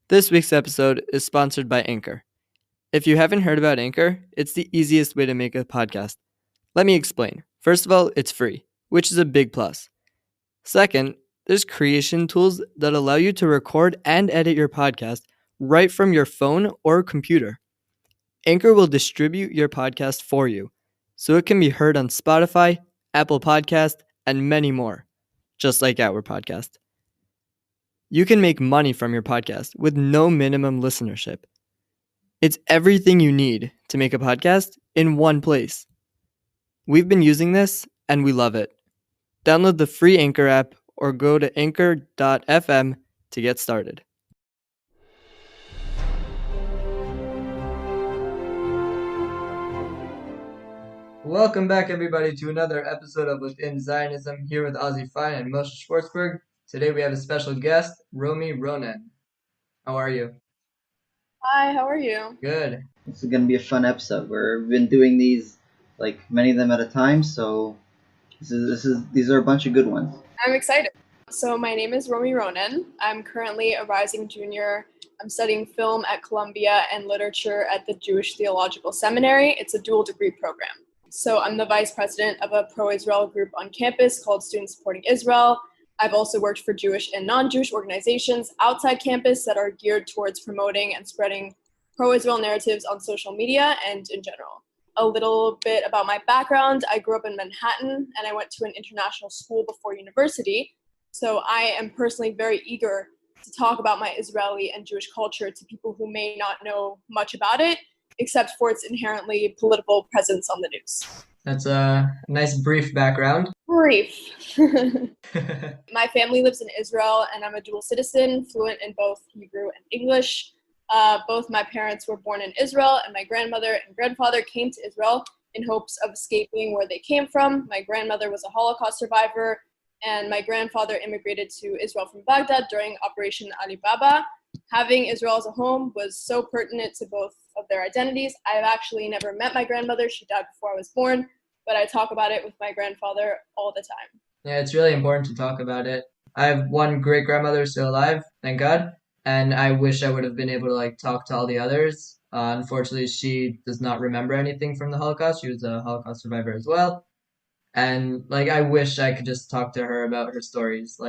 This week's episode is sponsored by Anchor. If you haven't heard about Anchor, it's the easiest way to make a podcast. Let me explain. First of all, it's free, which is a big plus. Second, there's creation tools that allow you to record and edit your podcast right from your phone or computer. Anchor will distribute your podcast for you, so it can be heard on Spotify, Apple Podcast, and many more, just like our podcast. You can make money from your podcast with no minimum listenership. It's everything you need to make a podcast in one place. We've been using this and we love it. Download the free Anchor app or go to anchor.fm to get started. Welcome back, everybody, to another episode of Within Zionism here with Ozzy Fine and Moshe Schwartzberg. Today we have a special guest, Romy Ronen. How are you? Hi, how are you? Good. This is going to be a fun episode. We've been doing these, like, many of them at a time, so these are a bunch of good ones. I'm excited. So my name is Romy Ronen. I'm currently a rising junior. I'm studying film at Columbia and literature at the Jewish Theological Seminary. It's a dual degree program. So I'm the vice president of a pro-Israel group on campus called Students Supporting Israel. I've also worked for Jewish and non-Jewish organizations outside campus that are geared towards promoting and spreading pro-Israel narratives on social media and in general. A little bit about my background. I grew up in Manhattan and I went to an international school before university. So I am personally very eager to talk about my Israeli and Jewish culture to people who may not know much about it, except for its inherently political presence on the news. That's a nice brief background. Brief. My family lives in Israel and I'm a dual citizen, fluent in both Hebrew and English. Both my parents were born in Israel and my grandmother and grandfather came to Israel in hopes of escaping where they came from. My grandmother was a Holocaust survivor and my grandfather immigrated to Israel from Baghdad during Operation Ali Baba. Having Israel as a home was so pertinent to both of their identities. I've actually never met my grandmother. She died before I was born, but I talk about it with my grandfather all the time. Yeah, it's really important to talk about it. I have one great grandmother still alive, thank God, and I wish I would have been able to talk to all the others. Unfortunately, she does not remember anything from the Holocaust. She was a Holocaust survivor as well. And I wish I could just talk to her about her stories.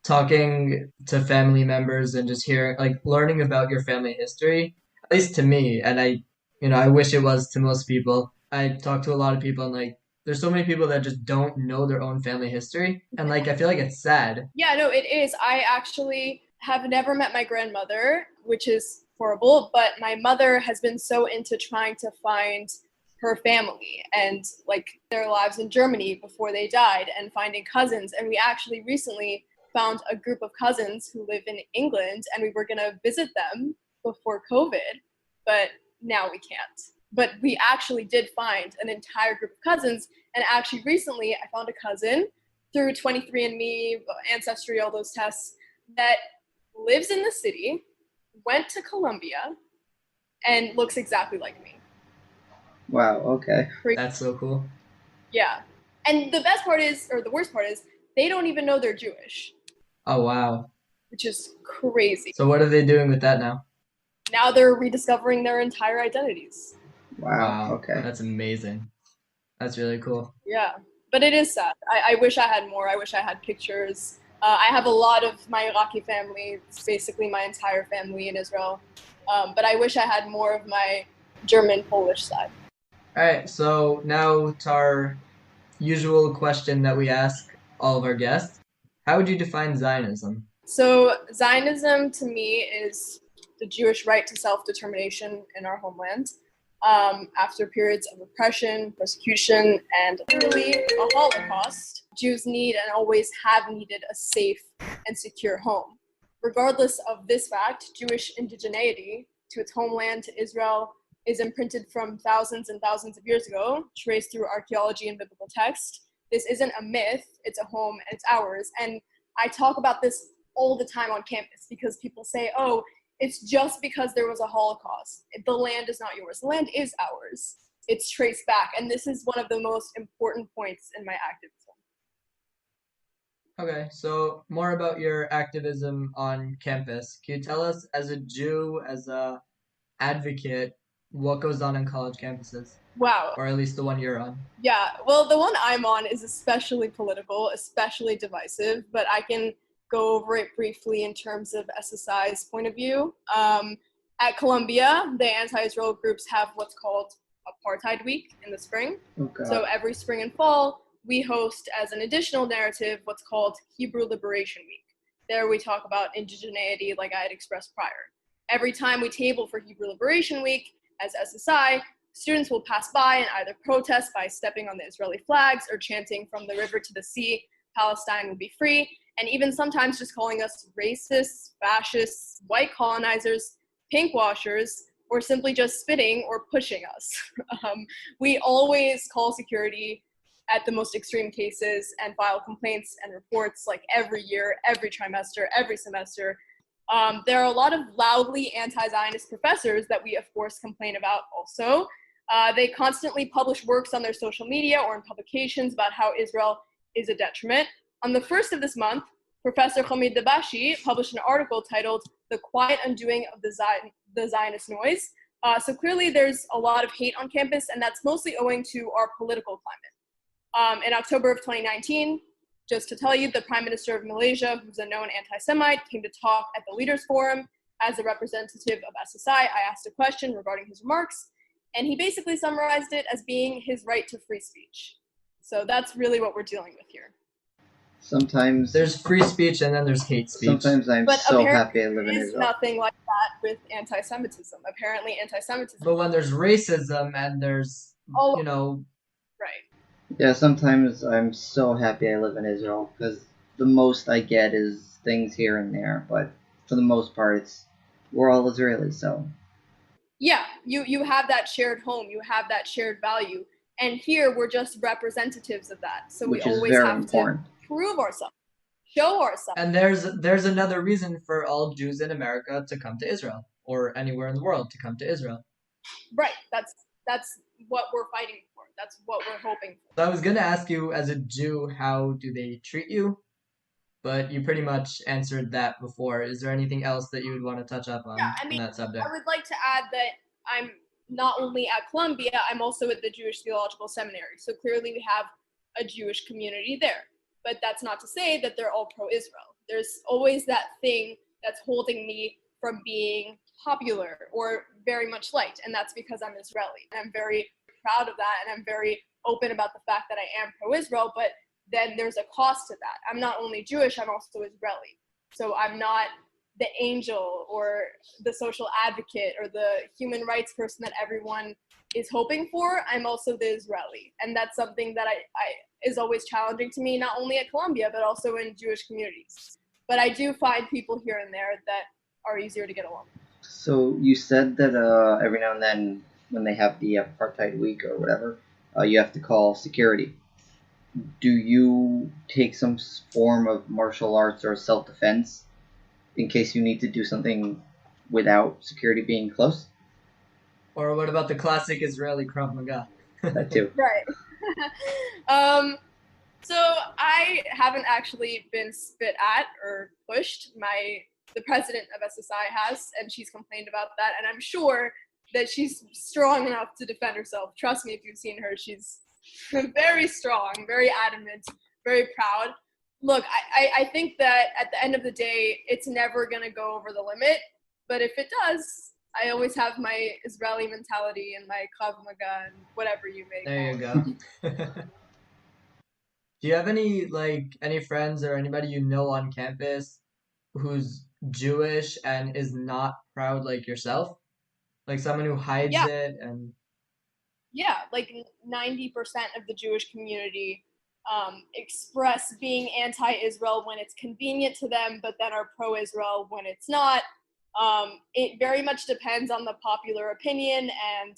Talking to family members and just hearing, learning about your family history, at least to me, and I wish it was to most people. I talk to a lot of people and there's so many people that just don't know their own family history. And I feel like it's sad. Yeah, no, it is. I actually have never met my grandmother, which is horrible, but my mother has been so into trying to find her family and their lives in Germany before they died and finding cousins. And we actually recently found a group of cousins who live in England and we were going to visit them before COVID, but now we can't. But we actually did find an entire group of cousins. And actually recently I found a cousin through 23andMe, Ancestry, all those tests, that lives in the city, went to Columbia, and looks exactly like me. Wow, okay. That's so cool. Yeah. And the best part is, or the worst part is, they don't even know they're Jewish. Oh, wow. Which is crazy. So what are they doing with that now? Now they're rediscovering their entire identities. Wow, okay. That's amazing. That's really cool. Yeah. But it is sad. I wish I had more. I wish I had pictures. I have a lot of my Iraqi family. It's basically my entire family in Israel. But I wish I had more of my German, Polish side. All right, so now to our usual question that we ask all of our guests. How would you define Zionism? So Zionism to me is the Jewish right to self-determination in our homeland. After periods of oppression, persecution, and literally a Holocaust, Jews need and always have needed a safe and secure home. Regardless of this fact, Jewish indigeneity to its homeland, to Israel, is imprinted from thousands and thousands of years ago, traced through archaeology and biblical text. This isn't a myth, it's a home and it's ours. And I talk about this all the time on campus because people say, oh, it's just because there was a Holocaust. The land is not yours. The land is ours. It's traced back. And this is one of the most important points in my activism. Okay, so more about your activism on campus. Can you tell us, as a Jew, as a advocate, what goes on college campuses, Wow. or at least the one you're on? Yeah, well, the one I'm on is especially political, especially divisive, but I can go over it briefly in terms of SSI's point of view. At Columbia, the anti-Israel groups have what's called Apartheid Week in the spring. Oh So God. every spring and fall, we host as an additional narrative what's called Hebrew Liberation Week. There we talk about indigeneity like I had expressed prior. Every time we table for Hebrew Liberation Week as SSI, students will pass by and either protest by stepping on the Israeli flags or chanting from the river to the sea, Palestine will be free, and even sometimes just calling us racists, fascists, white colonizers, pink washers, or simply just spitting or pushing us. We always call security at the most extreme cases and file complaints and reports like every year, every trimester, every semester. There are a lot of loudly anti-Zionist professors that we, of course, complain about also. They constantly publish works on their social media or in publications about how Israel is a detriment. On the 1st of this month, Professor Hamid Dabashi published an article titled The Quiet Undoing of the Zionist Noise. So clearly there's a lot of hate on campus, and that's mostly owing to our political climate. In October of 2019, just to tell you, the Prime Minister of Malaysia, who's a known anti-Semite, came to talk at the Leaders Forum. As a representative of SSI, I asked a question regarding his remarks, and he basically summarized it as being his right to free speech. So that's really what we're dealing with here. Sometimes There's free speech and then there's hate speech. sometimes I'm But so apparently happy I live in there is Israel. nothing like that with anti-Semitism. Apparently anti-Semitism. But when there's racism and there's, Oh, you know, right. Yeah, sometimes I'm so happy I live in Israel because the most I get is things here and there, but for the most part, we're all Israelis, so Yeah, you have that shared home, you have that shared value. And here we're just representatives of that. So which we is always very have important. to prove ourselves, show ourselves. and there's another reason for all Jews in America to come to Israel or anywhere in the world to come to Israel. Right. That's what we're fighting for. That's what we're hoping for. So I was gonna ask you, as a Jew, how do they treat you? But you pretty much answered that before. Is there anything else that you would want to touch up Yeah, on that subject? I would like to add that I'm not only at Columbia, I'm also at the Jewish Theological Seminary. So clearly we have a Jewish community there. But that's not to say that they're all pro-Israel. There's always that thing that's holding me from being popular or very much liked, and that's because I'm Israeli. And I'm very proud of that, and I'm very open about the fact that I am pro-Israel, but then there's a cost to that. I'm not only Jewish, I'm also Israeli. So I'm not the angel or the social advocate or the human rights person that everyone is hoping for. I'm also the Israeli, and that's something that I is always challenging to me, not only at Columbia but also in Jewish communities. But I do find people here and there that are easier to get along with. So you said that every now and then when they have the apartheid week or whatever, you have to call security. Do you take some form of martial arts or self-defense in case you need to do something without security being close? Or what about the classic Israeli Krav Maga? That too. Right. So I haven't actually been spit at or pushed. The president of SSI has, and she's complained about that. And I'm sure that she's strong enough to defend herself. Trust me, if you've seen her, she's very strong, very adamant, very proud. Look, I think that at the end of the day, it's never going to go over the limit. But if it does, I always have my Israeli mentality and my Krav Maga and whatever you may There call you it. go. Do you have any friends or anybody you know on campus who's Jewish and is not proud like yourself? Like someone who hides Yeah, it and yeah, like 90% of the Jewish community express being anti-Israel when it's convenient to them, but then are pro-Israel when it's not. It very much depends on the popular opinion and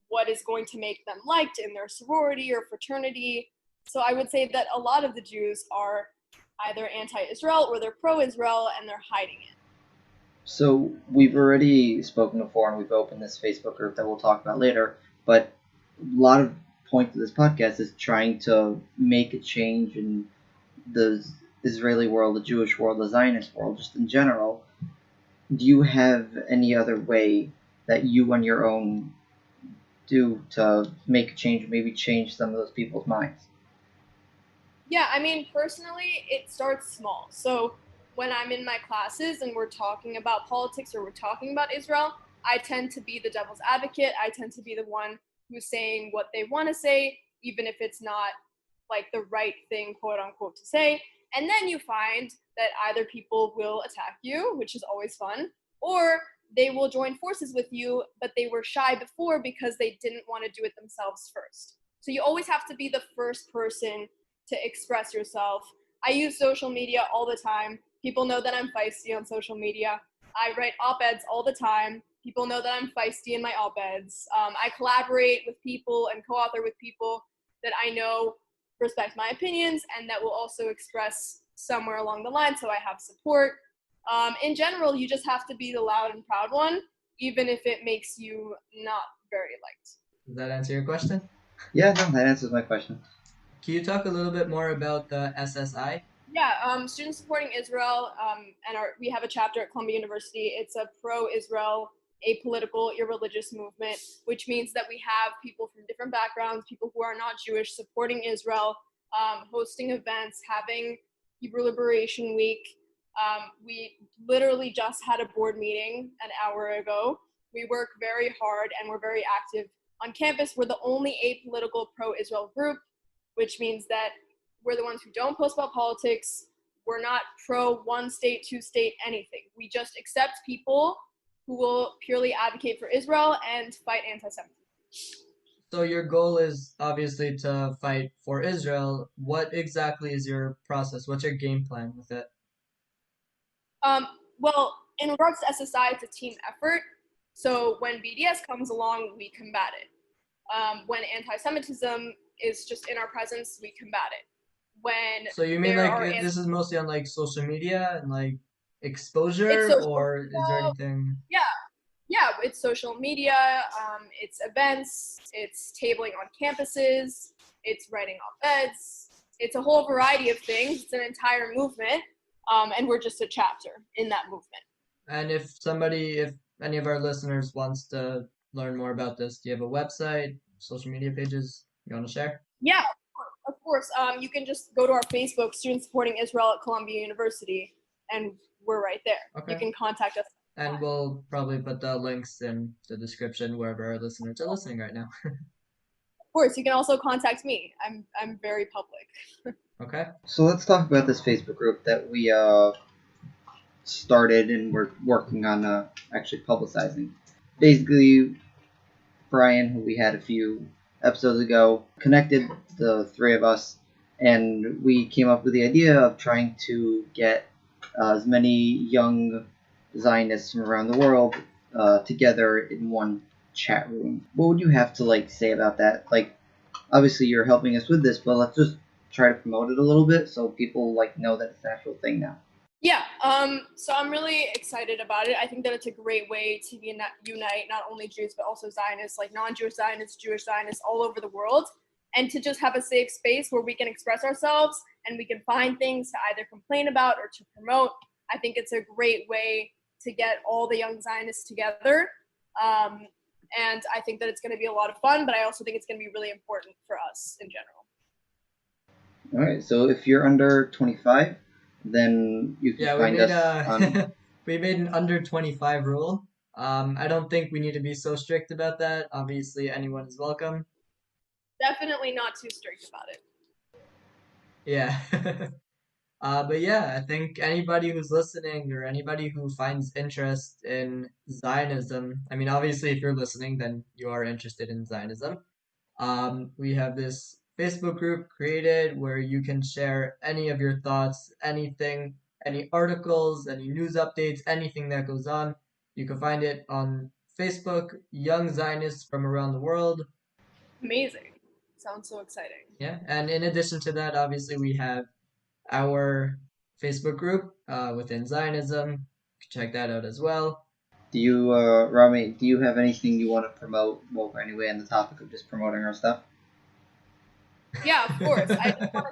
what is going to make them liked in their sorority or fraternity. So I would say that a lot of the Jews are either anti-Israel or they're pro-Israel and they're hiding it. So we've already spoken before, and we've opened this Facebook group that we'll talk about later. But a lot of point of this podcast is trying to make a change in the Israeli world, the Jewish world, the Zionist world, just in general, do you have any other way that you on your own do to make a change, maybe change some of those people's minds? Yeah, I mean, personally, it starts small. So when I'm in my classes and we're talking about politics or we're talking about Israel, I tend to be the devil's advocate. I tend to be the one who's saying what they want to say, even if it's not like the right thing, quote unquote, to say. And then you find that either people will attack you, which is always fun, or they will join forces with you, but they were shy before because they didn't want to do it themselves first. So you always have to be the first person to express yourself. I use social media all the time. People know that I'm feisty on social media. I write op-eds all the time. People know that I'm feisty in my op-eds. I collaborate with people and co-author with people that I know respect my opinions and that will also express somewhere along the line, so I have support. In general, you just have to be the loud and proud one, even if it makes you not very liked. Does that answer your question? Yeah, no, that answers my question. Can you talk a little bit more about the SSI? Yeah, Students Supporting Israel, and we have a chapter at Columbia University. It's a pro-Israel, apolitical, irreligious movement, which means that we have people from different backgrounds, people who are not Jewish, supporting Israel, hosting events, having Hebrew Liberation Week. We literally just had a board meeting an hour ago. We work very hard and we're very active on campus. We're the only apolitical pro-Israel group, which means that we're the ones who don't post about politics. We're not pro one state, two state, anything. We just accept people who will purely advocate for Israel and fight anti-Semitism. So your goal is obviously to fight for Israel. What exactly is your process? What's your game plan with it? Well, in regards to SSI, it's a team effort. So when BDS comes along, we combat it. When anti-Semitism is just in our presence, we combat it. When So you mean there like are this is mostly on like social media and like it's exposure, social or is there media, anything? yeah, it's social media, it's events, it's tabling on campuses, it's writing op-eds, it's a whole variety of things. It's an entire movement, and we're just a chapter in that movement. And if any of our listeners wants to learn more about this, do you have a website, social media pages you want to share? Yeah, of course. You can just go to our Facebook, Students Supporting Israel at Columbia University, and we're right there. Okay. You can contact us. And we'll probably put the links in the description wherever our listeners are listening right now. Of course, you can also contact me. I'm very public. Okay. So let's talk about this Facebook group that we started and we're working on actually publicizing. Basically, Brian, who we had a few episodes ago, connected the three of us, and we came up with the idea of trying to get as many young Zionists from around the world together in one chat room. What would you have to say about that? Obviously you're helping us with this, but let's just try to promote it a little bit so people know that it's an actual thing now. Yeah, so I'm really excited about it. I think that it's a great way to unite not only Jews, but also Zionists, like non-Jewish Zionists, Jewish Zionists all over the world, and to just have a safe space where we can express ourselves and we can find things to either complain about or to promote. I think it's a great way to get all the young Zionists together. And I think that it's going to be a lot of fun, but I also think it's going to be really important for us in general. All right, so if you're under 25, then you can find us on... we made an under 25 rule. I don't think we need to be so strict about that. Obviously, anyone is welcome. Definitely not too strict about it. Yeah. But yeah, I think anybody who's listening or anybody who finds interest in Zionism, I mean, obviously, if you're listening, then you are interested in Zionism. We have this Facebook group created where you can share any of your thoughts, anything, any articles, any news updates, anything that goes on. You can find it on Facebook, Young Zionists from around the world. Amazing. Sounds so exciting. Yeah, and in addition to that, obviously, we have our Facebook group within Zionism. You can check that out as well. Do you, Rami, do you have anything you want to promote? Well, anyway, on the topic of just promoting our stuff? Yeah, of course. I just want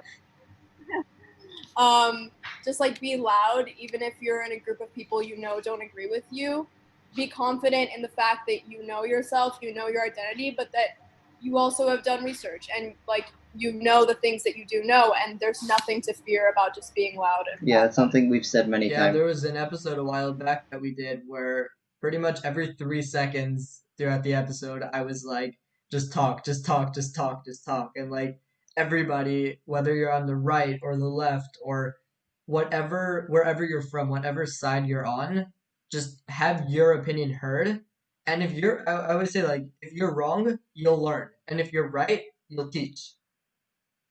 just like be loud, even if you're in a group of people you know don't agree with you. Be confident in the fact that you know yourself, you know your identity, but that you also have done research and like you know the things that you do know, and there's nothing to fear about just being loud. And Yeah, it's something we've said many Yeah, times. there was an episode a while back that we did where pretty much every 3 seconds throughout the episode, I was like, just talk, just talk, just talk, just talk. And like everybody, whether you're on the right or the left or whatever, wherever you're from, whatever side you're on, just have your opinion heard. And if you're, I would say like, if you're wrong, you'll learn. And if you're right, you'll teach.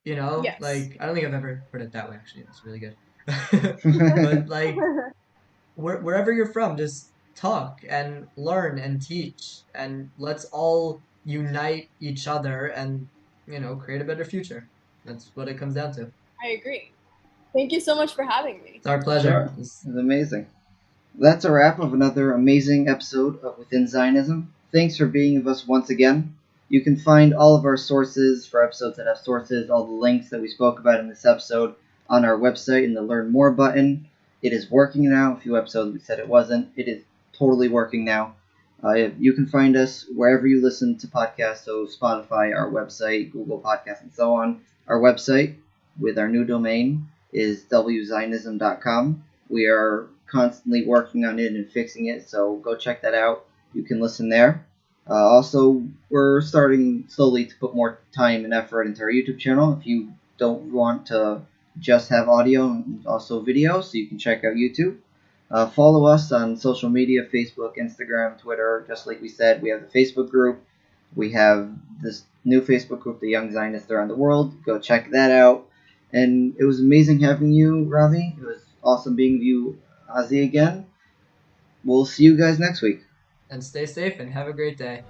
You know, Yes. like, I don't think I've ever put it that way, actually. That's really good. But like, wherever you're from, just talk and learn and teach, and let's all unite each other and create a better future. That's what it comes down to. I agree. Thank you so much for having me. It's our pleasure. Sure. It's amazing. That's a wrap of another amazing episode of Within Zionism. Thanks for being with us once again. You can find all of our sources for episodes that have sources, all the links that we spoke about in this episode on our website in the Learn More button. It is working now. A few episodes we said it wasn't. It is totally working now. You can find us wherever you listen to podcasts, so Spotify, our website, Google Podcasts, and so on. Our website with our new domain is wzionism.com. We are constantly working on it and fixing it, so go check that out. You can listen there. Also, we're starting slowly to put more time and effort into our YouTube channel. If you don't want to just have audio and also video, so you can check out YouTube. Follow us on social media, Facebook, Instagram, Twitter. Just like we said, we have the Facebook group. We have this new Facebook group, the Young Zionists Around the World. Go check that out. And it was amazing having you, Ravi. It was awesome being with you, Ozzy, again. We'll see you guys next week. And stay safe and have a great day.